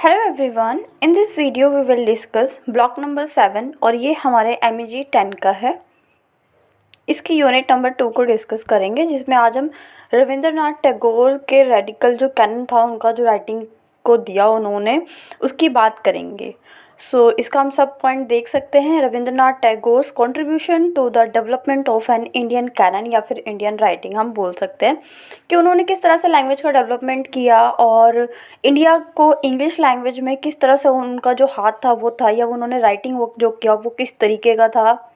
Hello everyone, in this video we will discuss block number 7 और ये हमारे MEG 10 का है। इसकी यूनिट नंबर 2 को डिस्कस करेंगे, जिसमें आज हम रविंद्रनाथ टैगोर के रेडिकल जो कैनन था, उनका जो राइटिंग को दिया उन्होंने, उसकी बात करेंगे। इसका हम सब पॉइंट देख सकते हैं। Rabindranath Tagore's contribution to the development of an Indian canon या फिर इंडियन राइटिंग हम बोल सकते हैं कि उन्होंने किस तरह से लैंग्वेज का डेवलपमेंट किया और इंडिया को इंग्लिश लैंग्वेज में किस तरह से उनका जो हाथ था वो था, या उन्होंने राइटिंग वर्क जो किया वो किस तरीके का था।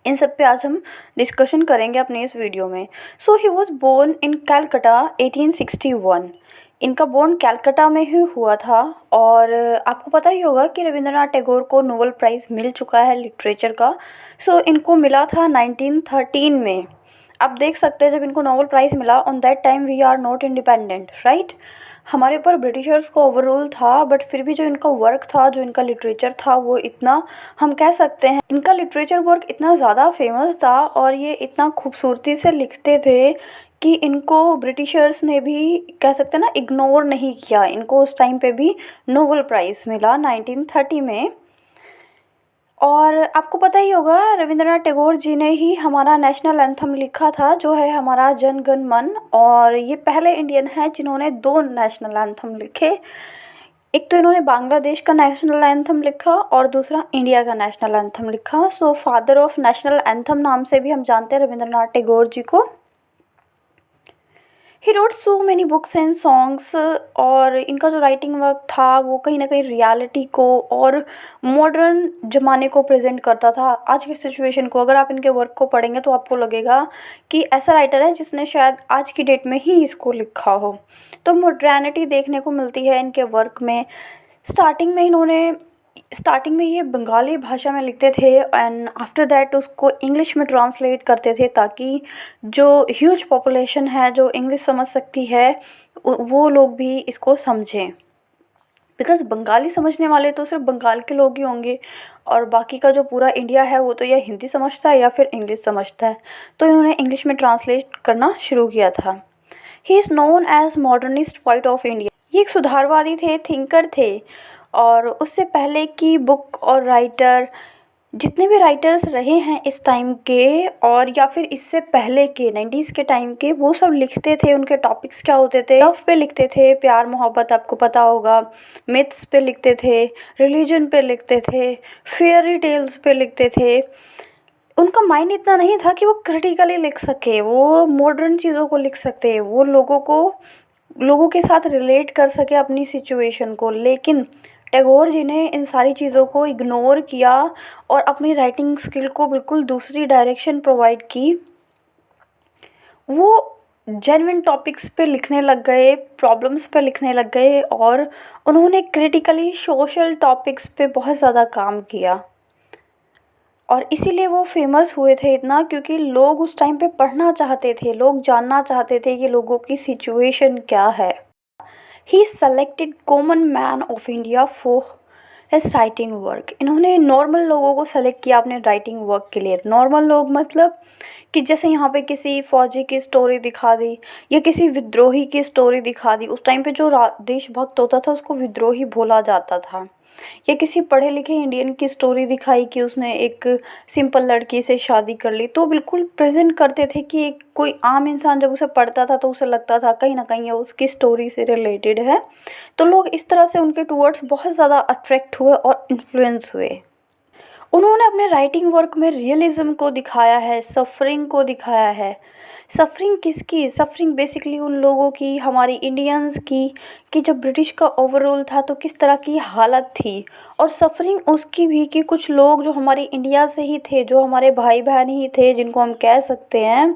इन सब पे आज हम डिस्कशन करेंगे अपने इस वीडियो में। He was born in Calcutta 1861। इनका बोर्न कैलकटा में ही हुआ था। और आपको पता ही होगा कि रविंद्रनाथ टैगोर को नोबेल प्राइज़ मिल चुका है लिटरेचर का। इनको मिला था 1913 में। आप देख सकते हैं, जब इनको नोबेल प्राइज़ मिला, on that time we are not independent, right. हमारे ऊपर ब्रिटिशर्स को ओवररूल था, बट फिर भी जो इनका वर्क था, जो इनका लिटरेचर था, वो इतना, हम कह सकते हैं इनका लिटरेचर वर्क इतना ज़्यादा फेमस था और ये इतना खूबसूरती से लिखते थे कि इनको ब्रिटिशर्स ने भी, कह सकते हैं ना, इग्नोर नहीं किया। इनको उस टाइम पे भी नोबेल प्राइज़ मिला 1930 में। और आपको पता ही होगा, रविंद्रनाथ टैगोर जी ने ही हमारा नेशनल एंथम लिखा था, जो है हमारा जन गण मन। और ये पहले इंडियन हैं जिन्होंने 2 नेशनल एंथम लिखे। एक तो इन्होंने बांग्लादेश का नेशनल एंथम लिखा और दूसरा इंडिया का नेशनल एंथम लिखा। फादर ऑफ नेशनल एंथम नाम से भी हम जानते हैं रविंद्रनाथ टैगोर जी को। He wrote so many books and songs. और इनका जो राइटिंग वर्क था वो कहीं ना कहीं रियलिटी को और मॉडर्न ज़माने को प्रेजेंट करता था, आज की सिचुएशन को। अगर आप इनके वर्क को पढ़ेंगे तो आपको लगेगा कि ऐसा राइटर है जिसने शायद आज की डेट में ही इसको लिखा हो। तो मॉडर्निटी देखने को मिलती है इनके वर्क में। स्टार्टिंग में ये बंगाली भाषा में लिखते थे एंड आफ्टर दैट उसको इंग्लिश में ट्रांसलेट करते थे, ताकि जो ह्यूज पॉपुलेशन है जो इंग्लिश समझ सकती है वो लोग भी इसको समझें। बिकॉज़ बंगाली समझने वाले तो सिर्फ बंगाल के लोग ही होंगे, और बाकी का जो पूरा इंडिया है वो तो या हिंदी समझता है या फिर इंग्लिश समझता है। तो इन्होंने इंग्लिश में ट्रांसलेट करना शुरू किया था। He is known as modernist poet of India. ये एक सुधारवादी थे, थिंकर थे। और उससे पहले की बुक और राइटर, जितने भी राइटर्स रहे हैं इस टाइम के और या फिर इससे पहले के 90s के टाइम के, वो सब लिखते थे। उनके टॉपिक्स क्या होते थे? लव पे लिखते थे, प्यार मोहब्बत, आपको पता होगा। मिथ्स पे लिखते थे, रिलीजन पे लिखते थे, फेयरी टेल्स पे लिखते थे। उनका माइंड इतना नहीं था कि वो क्रिटिकली लिख सके, वो मॉडर्न चीज़ों को लिख सकते, वो लोगों के साथ रिलेट कर सके अपनी सिचुएशन को। लेकिन टैगोर जी ने इन सारी चीज़ों को इग्नोर किया और अपनी राइटिंग स्किल को बिल्कुल दूसरी डायरेक्शन प्रोवाइड की। वो जेन्युइन टॉपिक्स पे लिखने लग गए, प्रॉब्लम्स पे लिखने लग गए, और उन्होंने क्रिटिकली सोशल टॉपिक्स पे बहुत ज़्यादा काम किया। और इसीलिए वो फेमस हुए थे इतना, क्योंकि लोग उस टाइम पे पढ़ना चाहते थे, लोग जानना चाहते थे कि लोगों की सिचुएशन क्या है। He selected common man of India for his writing work. इन्होंने नॉर्मल लोगों को सेलेक्ट किया अपने राइटिंग वर्क के लिए। नॉर्मल लोग मतलब कि जैसे यहाँ पे किसी फौजी की स्टोरी दिखा दी या किसी विद्रोही की स्टोरी दिखा दी। उस टाइम पे जो देशभक्त होता था उसको विद्रोही बोला जाता था। या किसी पढ़े लिखे इंडियन की स्टोरी दिखाई कि उसने एक सिंपल लड़की से शादी कर ली, तो बिल्कुल प्रेजेंट करते थे कि कोई आम इंसान जब उसे पढ़ता था तो उसे लगता था कहीं ना कहीं ये उसकी स्टोरी से रिलेटेड है। तो लोग इस तरह से उनके टूवर्ड्स बहुत ज़्यादा अट्रैक्ट हुए और इन्फ्लुएंस हुए। उन्होंने अपने राइटिंग वर्क में रियलिज्म को दिखाया है, सफ़रिंग को दिखाया है। सफ़रिंग किसकी? सफ़रिंग बेसिकली उन लोगों की, हमारी इंडियंस की, कि जब ब्रिटिश का ओवररूल था तो किस तरह की हालत थी। और सफ़रिंग उसकी भी कि कुछ लोग जो हमारे इंडिया से ही थे, जो हमारे भाई बहन ही थे, जिनको हम कह सकते हैं,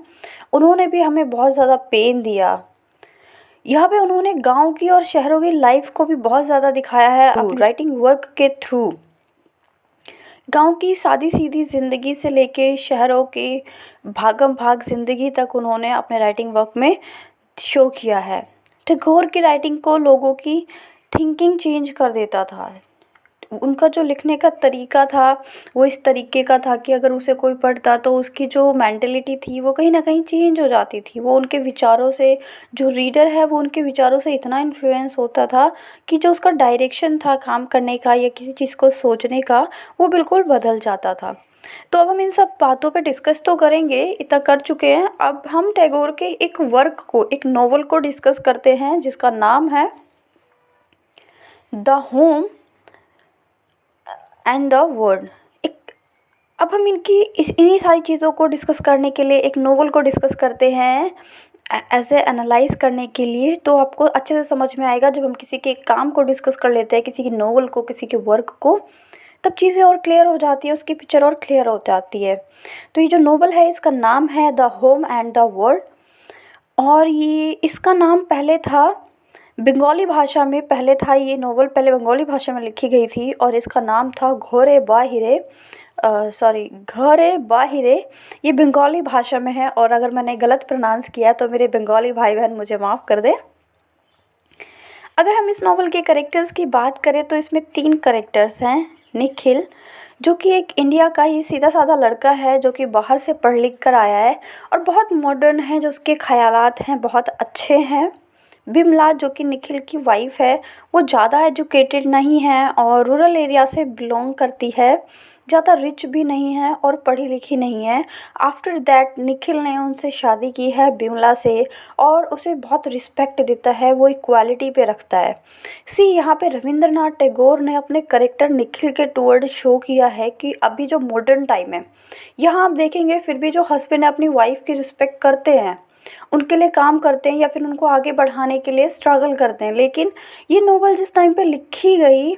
उन्होंने भी हमें बहुत ज़्यादा पेन दिया। यहाँ पे उन्होंने गाँव की और शहरों की लाइफ को भी बहुत ज़्यादा दिखाया है अपनी राइटिंग वर्क के थ्रू। गांव की सादी सीधी ज़िंदगी से लेके शहरों की भागम भाग ज़िंदगी तक उन्होंने अपने राइटिंग वर्क में शो किया है। टैगोर की राइटिंग को लोगों की थिंकिंग चेंज कर देता था। उनका जो लिखने का तरीका था वो इस तरीके का था कि अगर उसे कोई पढ़ता तो उसकी जो मेंटलिटी थी वो कहीं ना कहीं चेंज हो जाती थी। वो उनके विचारों से, जो रीडर है वो उनके विचारों से इतना इन्फ्लुएंस होता था कि जो उसका डायरेक्शन था काम करने का या किसी चीज़ को सोचने का, वो बिल्कुल बदल जाता था। तो अब हम इन सब बातों पे डिस्कस तो करेंगे, इतना कर चुके हैं। अब हम टैगोर के एक वर्क को, एक नॉवल को डिस्कस करते हैं जिसका नाम है the home and the world. एक अब हम इनकी इन्हीं सारी चीज़ों को डिस्कस करने के लिए एक नोवेल को डिस्कस करते हैं एज ए एनालाइज करने के लिए। तो आपको अच्छे से समझ में आएगा जब हम किसी के काम को डिस्कस कर लेते हैं, किसी की नोवेल को, किसी के वर्क को, तब चीज़ें और क्लियर हो जाती है, उसकी पिक्चर और क्लियर हो जाती है। तो ये जो नोवेल है इसका नाम है the home and the world, और ये इसका नाम पहले था बंगाली भाषा में, पहले था ये नोवेल पहले बंगाली भाषा में लिखी गई थी और इसका नाम था घोरे बाहिरे, घरे बाहिरे। ये बंगाली भाषा में है और अगर मैंने गलत प्रोनाउंस किया तो मेरे बंगाली भाई बहन मुझे माफ़ कर दें। अगर हम इस नॉवल के करेक्टर्स की बात करें तो इसमें 3 करेक्टर्स हैं। निखिल, जो कि एक इंडिया का ही सीधा साधा लड़का है जो कि बाहर से पढ़ लिख कर आया है और बहुत मॉडर्न है, जो उसके ख़यालात हैं बहुत अच्छे हैं। बिमला, जो कि निखिल की वाइफ है, वो ज़्यादा एजुकेटेड नहीं है और रूरल एरिया से बिलोंग करती है, ज़्यादा रिच भी नहीं है और पढ़ी लिखी नहीं है। आफ्टर दैट निखिल ने उनसे शादी की है बिमला से और उसे बहुत रिस्पेक्ट देता है, वो इक्वालिटी पे रखता है। यहाँ पे रविंद्रनाथ टैगोर ने अपने करेक्टर निखिल के टूवर्ड शो किया है कि अभी जो मॉडर्न टाइम है यहाँ आप देखेंगे फिर भी जो हस्बैंड अपनी वाइफ की रिस्पेक्ट करते हैं, उनके लिए काम करते हैं या फिर उनको आगे बढ़ाने के लिए स्ट्रगल करते हैं। लेकिन ये नोवेल जिस टाइम पे लिखी गई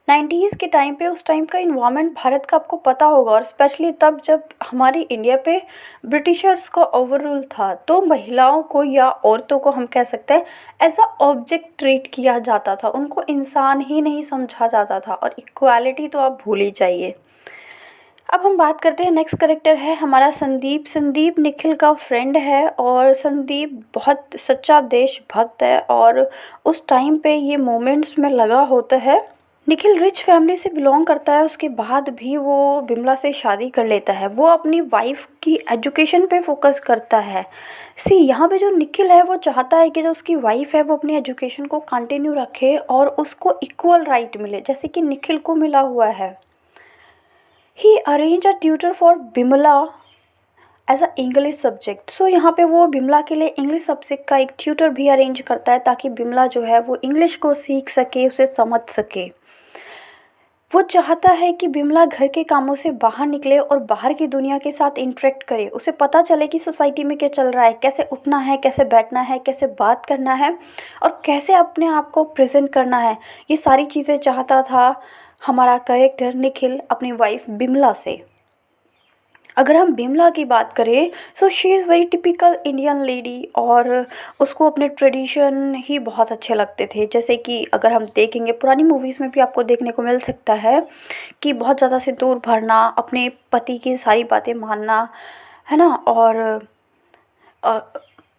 90s के टाइम पे, उस टाइम का इन्वायरमेंट भारत का आपको पता होगा, और स्पेशली तब जब हमारी इंडिया पे ब्रिटिशर्स का ओवररूल था, तो महिलाओं को या औरतों को हम कह सकते हैं एज अ ऑब्जेक्ट ट्रीट किया जाता था, उनको इंसान ही नहीं समझा जाता था, और इक्वालिटी तो आप भूल ही जाइए। अब हम बात करते हैं, नेक्स्ट करेक्टर है हमारा संदीप। संदीप निखिल का फ्रेंड है और संदीप बहुत सच्चा देशभक्त है और उस टाइम पे ये मोमेंट्स में लगा होता है। निखिल रिच फैमिली से बिलोंग करता है, उसके बाद भी वो बिमला से शादी कर लेता है। वो अपनी वाइफ की एजुकेशन पे फोकस करता है। यहाँ पे जो निखिल है वो चाहता है कि जो उसकी वाइफ है वो अपनी एजुकेशन को कंटिन्यू रखे और उसको इक्वल राइट मिले जैसे कि निखिल को मिला हुआ है। He arrange a tutor for Bimla as a English subject. यहाँ पे वो बिमला के लिए इंग्लिश सब्जेक्ट का एक ट्यूटर भी अरेंज करता है ताकि बिमला जो है वो इंग्लिश को सीख सके, उसे समझ सके। वो चाहता है कि बिमला घर के कामों से बाहर निकले और बाहर की दुनिया के साथ इंटरेक्ट करे, उसे पता चले कि सोसाइटी में क्या चल रहा है, कैसे उठना है, कैसे बैठना है, कैसे बात करना है और कैसे अपने आप को प्रेजेंट करना है। ये सारी चीज़ें चाहता था हमारा कैरेक्टर निखिल अपनी वाइफ बिमला से। अगर हम बिमला की बात करें so she is very typical Indian lady और उसको अपने ट्रेडिशन ही बहुत अच्छे लगते थे। जैसे कि अगर हम देखेंगे पुरानी मूवीज़ में भी आपको देखने को मिल सकता है कि बहुत ज़्यादा सिंदूर भरना, अपने पति की सारी बातें मानना, है ना, और अ,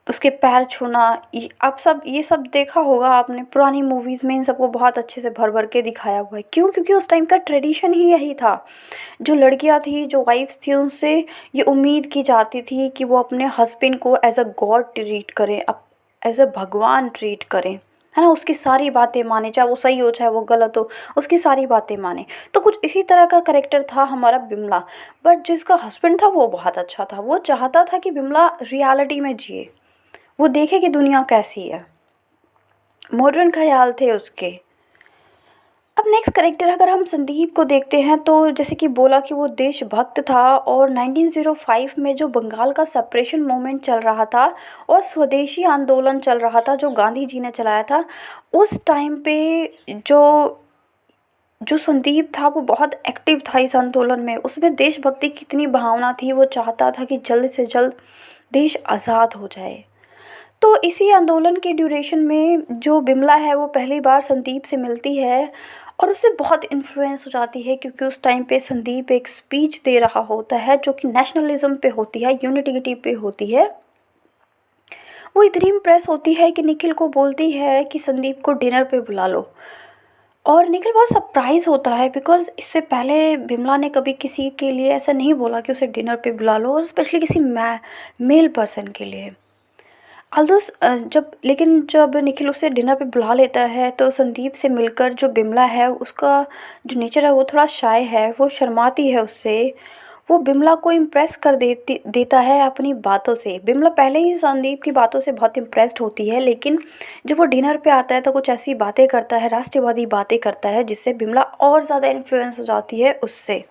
उसके पैर छूना। आप सब ये सब देखा होगा आपने पुरानी मूवीज़ में, इन सबको बहुत अच्छे से भर भर के दिखाया हुआ है। क्यों? क्योंकि उस टाइम का ट्रेडिशन ही यही था। जो लड़कियां थी, जो वाइफ्स थी, उनसे ये उम्मीद की जाती थी कि वो अपने हस्बैंड को एज अ गॉड ट्रीट करें, एज अ भगवान ट्रीट करें, है ना, उसकी सारी बातें माने, चाहे वो सही हो चाहे वो गलत हो, उसकी सारी बातें माने। तो कुछ इसी तरह का करेक्टर था हमारा बिमला। बट जिसका हस्बैंड था वो बहुत अच्छा था, वो चाहता था कि बिमला रियलिटी में जिए, वो देखे कि दुनिया कैसी है, मॉडर्न ख्याल थे उसके। अब नेक्स्ट करेक्टर अगर हम संदीप को देखते हैं तो जैसे कि बोला कि वो देशभक्त था और 1905 में जो बंगाल का सेपरेशन मूवमेंट चल रहा था और स्वदेशी आंदोलन चल रहा था जो गांधी जी ने चलाया था, उस टाइम पे जो जो संदीप था वो बहुत एक्टिव था इस आंदोलन में। उसमें देशभक्ति की इतनी भावना थी, वो चाहता था कि जल्द से जल्द देश आज़ाद हो जाए। तो इसी आंदोलन के ड्यूरेशन में जो बिमला है वो पहली बार संदीप से मिलती है और उससे बहुत इन्फ्लुएंस हो जाती है क्योंकि उस टाइम पे संदीप एक स्पीच दे रहा होता है जो कि नेशनलिज्म पे होती है, यूनिटी पे होती है। वो इतनी इम्प्रेस होती है कि निखिल को बोलती है कि संदीप को डिनर पे बुला लो। और निखिल बहुत सरप्राइज़ होता है बिकॉज़ इससे पहले बिमला ने कभी किसी के लिए ऐसा नहीं बोला कि उसे डिनर पे बुला लो, और स्पेशली किसी मेल पर्सन के लिए। ऑल्दो जब निखिल उसे डिनर पे बुला लेता है तो संदीप से मिलकर जो बिमला है उसका जो नेचर है वो थोड़ा शाय है, वो शर्माती है उससे। वो बिमला को इम्प्रेस कर देता है अपनी बातों से। बिमला पहले ही संदीप की बातों से बहुत इम्प्रेस्ड होती है, लेकिन जब वो डिनर पे आता है तो कुछ ऐसी बातें करता है, राष्ट्रवादी बातें करता है, जिससे बिमला और ज़्यादा इन्फ्लुएंस हो जाती है उससे।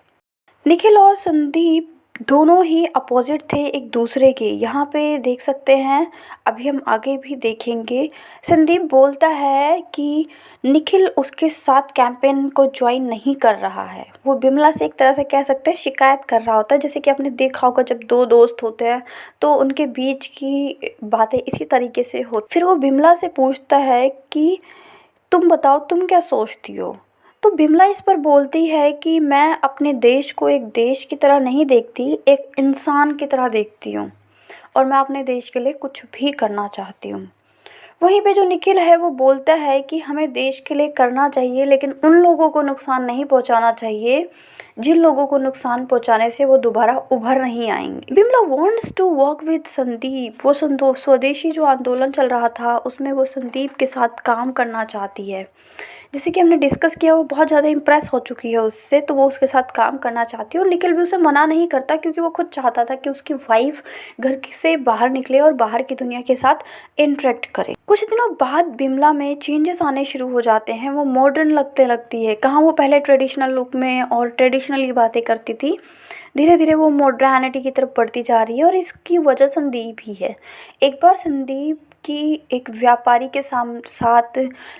निखिल और संदीप दोनों ही अपोजिट थे एक दूसरे के। यहाँ पे देख सकते हैं, अभी हम आगे भी देखेंगे। संदीप बोलता है कि निखिल उसके साथ कैंपेन को ज्वाइन नहीं कर रहा है। वो बिमला से एक तरह से कह सकते हैं शिकायत कर रहा होता है। जैसे कि आपने देखा होगा जब दो दोस्त होते हैं तो उनके बीच की बातें इसी तरीके से हो। फिर वो बिमला से पूछता है कि तुम बताओ, तुम क्या सोचती हो? तो बिमला इस पर बोलती है कि मैं अपने देश को एक देश की तरह नहीं देखती, एक इंसान की तरह देखती हूँ, और मैं अपने देश के लिए कुछ भी करना चाहती हूँ। वहीं पे जो निखिल है वो बोलता है कि हमें देश के लिए करना चाहिए, लेकिन उन लोगों को नुकसान नहीं पहुंचाना चाहिए जिन लोगों को नुकसान पहुंचाने से वो दोबारा उभर नहीं आएंगे। Bimla wants to work with Sandeep. वो स्वदेशी जो आंदोलन चल रहा था उसमें वो संदीप के साथ काम करना चाहती है। जैसे कि हमने डिस्कस किया, वो बहुत ज़्यादा इम्प्रेस हो चुकी है उससे, तो वो उसके साथ काम करना चाहती है। और निखिल भी उसे मना नहीं करता क्योंकि वो खुद चाहता था कि उसकी वाइफ घर से बाहर निकले और बाहर की दुनिया के साथ इंटरेक्ट करे। कुछ दिनों बाद बिमला में चेंजेस आने शुरू हो जाते हैं। वो मॉडर्न लगती है। कहाँ वो पहले ट्रेडिशनल लुक में और ट्रेडिशनली बातें करती थी, धीरे धीरे वो मॉडर्निटी की तरफ बढ़ती जा रही है, और इसकी वजह संदीप ही है। एक बार संदीप की एक व्यापारी के साथ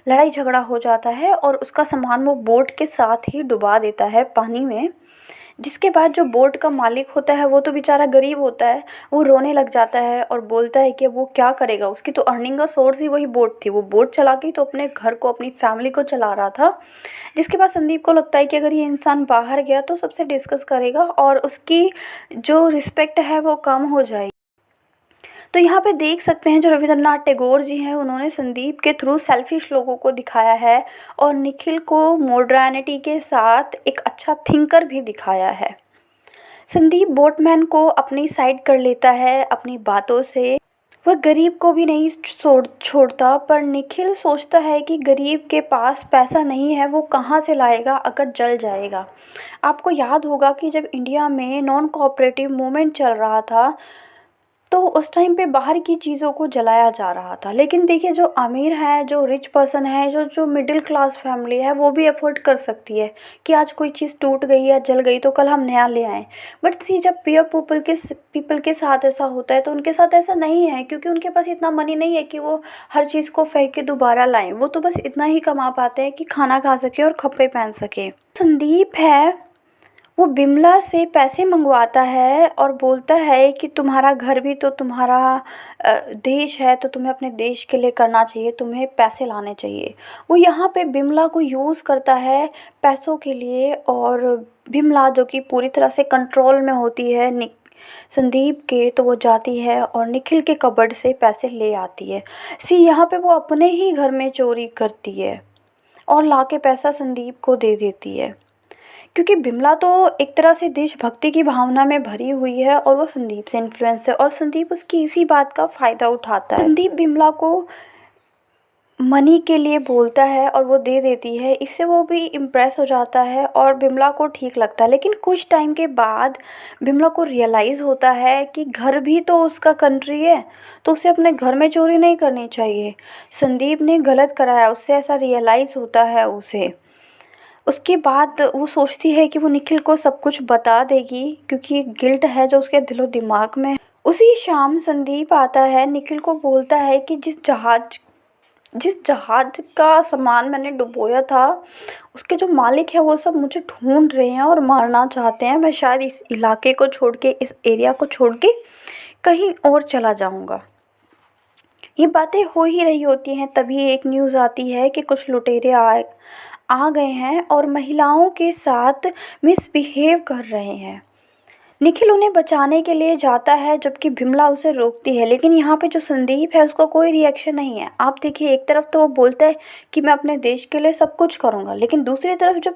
लड़ाई झगड़ा हो जाता है और उसका सामान वो बोट के साथ ही डुबा देता है पानी में। जिसके बाद जो बोट का मालिक होता है वो तो बेचारा गरीब होता है, वो रोने लग जाता है और बोलता है कि अब वो क्या करेगा। उसकी तो अर्निंग का सोर्स ही वही बोट थी। वो बोट चला के तो अपने घर को, अपनी फैमिली को चला रहा था। जिसके बाद संदीप को लगता है कि अगर ये इंसान बाहर गया तो सबसे डिस्कस करेगा और उसकी जो रिस्पेक्ट है वो कम हो जाएगी। तो यहाँ पे देख सकते हैं जो रविंद्रनाथ टैगोर जी हैं उन्होंने संदीप के थ्रू सेल्फिश लोगों को दिखाया है, और निखिल को मॉडर्निटी के साथ एक अच्छा थिंकर भी दिखाया है। संदीप बोटमैन को अपनी साइड कर लेता है अपनी बातों से। वह गरीब को भी नहीं छोड़ता, पर निखिल सोचता है कि गरीब के पास पैसा नहीं है, वो कहाँ से लाएगा अगर जल जाएगा। आपको याद होगा कि जब इंडिया में नॉन कोऑपरेटिव मूवमेंट चल रहा था तो उस टाइम पे बाहर की चीज़ों को जलाया जा रहा था। लेकिन देखिए, जो अमीर है, जो रिच पर्सन है, जो जो मिडिल क्लास फैमिली है, वो भी अफोर्ड कर सकती है कि आज कोई चीज़ टूट गई या जल गई तो कल हम नया ले आएँ। बट सी, जब पीपल के साथ ऐसा होता है तो उनके साथ ऐसा नहीं है, क्योंकि उनके पास इतना मनी नहीं है कि वो हर चीज़ को फेंक के दोबारा लाएँ। वो तो बस इतना ही कमा पाते हैं कि खाना खा सके और कपड़े पहन सके। संदीप है वो बिमला से पैसे मंगवाता है और बोलता है कि तुम्हारा घर भी तो तुम्हारा देश है, तो तुम्हें अपने देश के लिए करना चाहिए, तुम्हें पैसे लाने चाहिए। वो यहाँ पे बिमला को यूज़ करता है पैसों के लिए, और बिमला जो कि पूरी तरह से कंट्रोल में होती है संदीप के, तो वो जाती है और निखिल के कबर्ड से पैसे ले आती है। यहाँ पे वो अपने ही घर में चोरी करती है और लाके पैसा संदीप को दे देती है, क्योंकि बिमला तो एक तरह से देशभक्ति की भावना में भरी हुई है और वो संदीप से इन्फ्लुएंस है, और संदीप उसकी इसी बात का फ़ायदा उठाता है। संदीप बिमला को मनी के लिए बोलता है और वो दे देती है। इससे वो भी इम्प्रेस हो जाता है और बिमला को ठीक लगता है। लेकिन कुछ टाइम के बाद बिमला को रियलाइज़ होता है कि घर भी तो उसका कंट्री है, तो उसे अपने घर में चोरी नहीं करनी चाहिए। संदीप ने गलत कराया, उससे ऐसा रियलाइज़ होता है उसे। उसके बाद वो सोचती है कि वो निखिल को सब कुछ बता देगी, क्योंकि एक गिल्ट है जो उसके दिलो दिमाग में। उसी शाम संदीप आता है, निखिल को बोलता है कि जिस जहाज का सामान मैंने डुबोया था उसके जो मालिक हैं वो सब मुझे ढूंढ रहे हैं और मारना चाहते हैं। मैं शायद इस इलाके को छोड़ के, इस एरिया को छोड़ के कहीं और चला जाऊंगा। ये बातें हो ही रही होती हैं, तभी एक न्यूज़ आती है कि कुछ लुटेरे आ गए हैं और महिलाओं के साथ मिसबिहेव कर रहे हैं। निखिल उन्हें बचाने के लिए जाता है जबकि बिमला उसे रोकती है, लेकिन यहाँ पे जो संदीप है उसका कोई रिएक्शन नहीं है। आप देखिए, एक तरफ तो वो बोलता है कि मैं अपने देश के लिए सब कुछ करूँगा, लेकिन दूसरी तरफ जब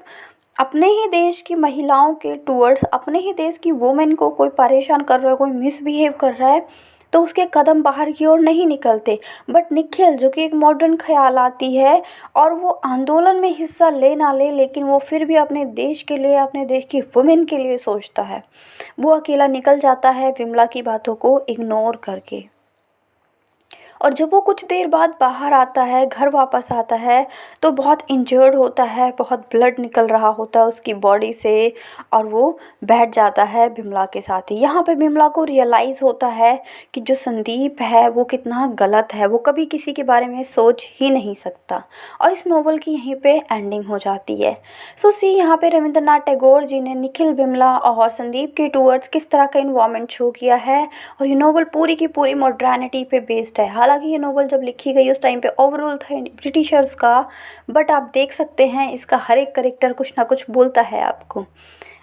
अपने ही देश की महिलाओं के टूवर्ड्स, अपने ही देश की वुमेन को कोई परेशान कर रहा है, कोई मिसबिहेव कर रहा है, तो उसके कदम बाहर की ओर नहीं निकलते। बट निखिल जो कि एक मॉडर्न ख्यालाती है, और वो आंदोलन में हिस्सा ले ना ले, लेकिन वो फिर भी अपने देश के लिए, अपने देश की वुमेन के लिए सोचता है। वो अकेला निकल जाता है विमला की बातों को इग्नोर करके। और जब वो कुछ देर बाद बाहर आता है, घर वापस आता है, तो बहुत इंजर्ड होता है, बहुत ब्लड निकल रहा होता है उसकी बॉडी से, और वो बैठ जाता है बिमला के साथ ही। यहाँ पे बिमला को रियलाइज़ होता है कि जो संदीप है वो कितना गलत है, वो कभी किसी के बारे में सोच ही नहीं सकता। और इस नोवेल की यहीं पे एंडिंग हो जाती है। सो सी, यहाँ पे रविंद्रनाथ टैगोर जी ने निखिल, बिमला और संदीप के टूवर्ड्स किस तरह का इन्वॉल्वमेंट शो किया है। और ये नोवेल पूरी की पूरी मॉडर्निटी पे बेस्ड है। हालांकि ये नोवेल जब लिखी गई उस टाइम पे ओवरऑल था ब्रिटिशर्स का, बट आप देख सकते हैं इसका हर एक करेक्टर कुछ ना कुछ बोलता है आपको।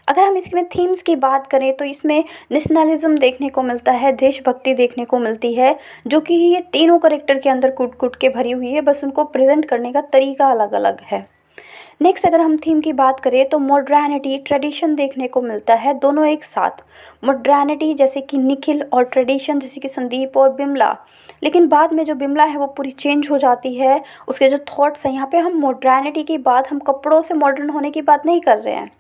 अगर हम इसमें थीम्स की बात करें तो इसमें नेशनलिज्म देखने को मिलता है, देशभक्ति देखने को मिलती है, जो कि ये तीनों करेक्टर के अंदर कूट कूट के भरी हुई है, बस उनको प्रेजेंट करने का तरीका अलग अलग है। नेक्स्ट अगर हम थीम की बात करें तो मॉडर्निटी, ट्रेडिशन देखने को मिलता है, दोनों एक साथ। मॉडर्निटी जैसे कि निखिल, और ट्रेडिशन जैसे कि संदीप और बिमला। लेकिन बाद में जो बिमला है वो पूरी चेंज हो जाती है, उसके जो थॉट्स हैं, यहाँ पे हम मॉडर्निटी की बात, हम कपड़ों से मॉडर्न होने की बात नहीं कर रहे हैं,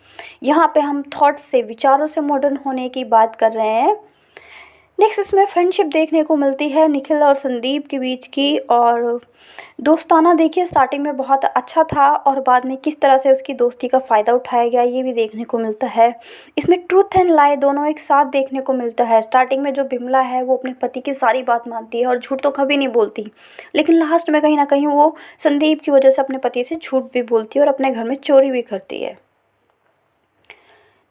यहाँ पे हम थॉट्स से, विचारों से मॉडर्न होने की बात कर रहे हैं। नेक्स्ट इसमें फ्रेंडशिप देखने को मिलती है निखिल और संदीप के बीच की, और दोस्ताना देखिए स्टार्टिंग में बहुत अच्छा था, और बाद में किस तरह से उसकी दोस्ती का फ़ायदा उठाया गया ये भी देखने को मिलता है। इसमें ट्रूथ एंड लाई दोनों एक साथ देखने को मिलता है। स्टार्टिंग में जो बिमला है वो अपने पति की सारी बात मानती है और झूठ तो कभी नहीं बोलती, लेकिन लास्ट में कहीं ना कहीं वो संदीप की वजह से अपने पति से झूठ भी बोलती है और अपने घर में चोरी भी करती है।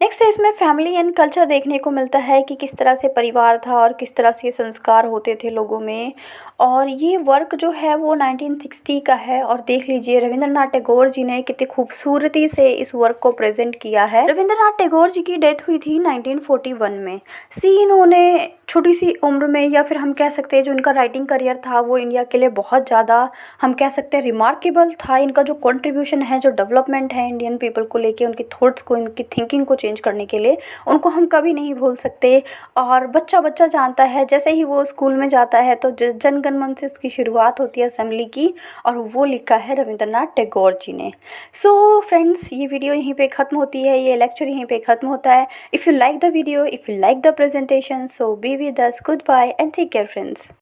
नेक्स्ट है इसमें फैमिली एंड कल्चर देखने को मिलता है कि किस तरह से परिवार था और किस तरह से संस्कार होते थे लोगों में। और ये वर्क जो है वो 1960 का है, और देख लीजिए रविंद्रनाथ टैगोर जी ने कितनी खूबसूरती से इस वर्क को प्रेजेंट किया है। रविंद्रनाथ टैगोर जी की डेथ हुई थी 1941 में। इन्होंने छोटी सी उम्र में, या फिर हम कह सकते हैं जो इनका राइटिंग करियर था वो इंडिया के लिए बहुत ज़्यादा, हम कह सकते हैं, रिमार्केबल था। इनका जो कंट्रीब्यूशन है, जो डेवलपमेंट है इंडियन पीपल को लेके, उनकी थॉट्स को, इनकी थिंकिंग को चेंज करने के लिए, उनको हम कभी नहीं भूल सकते। और बच्चा बच्चा जानता है, जैसे ही वो स्कूल में जाता है तो जन गण मन से इसकी शुरुआत होती है असेंबली की, और वो लिखा है रविंद्रनाथ टैगोर जी ने। सो फ्रेंड्स, ये वीडियो यहीं पे ख़त्म होती है, ये लेक्चर यहीं पे ख़त्म होता है। If you like the video, if you like the presentation, so be with us. Goodbye and take care, friends.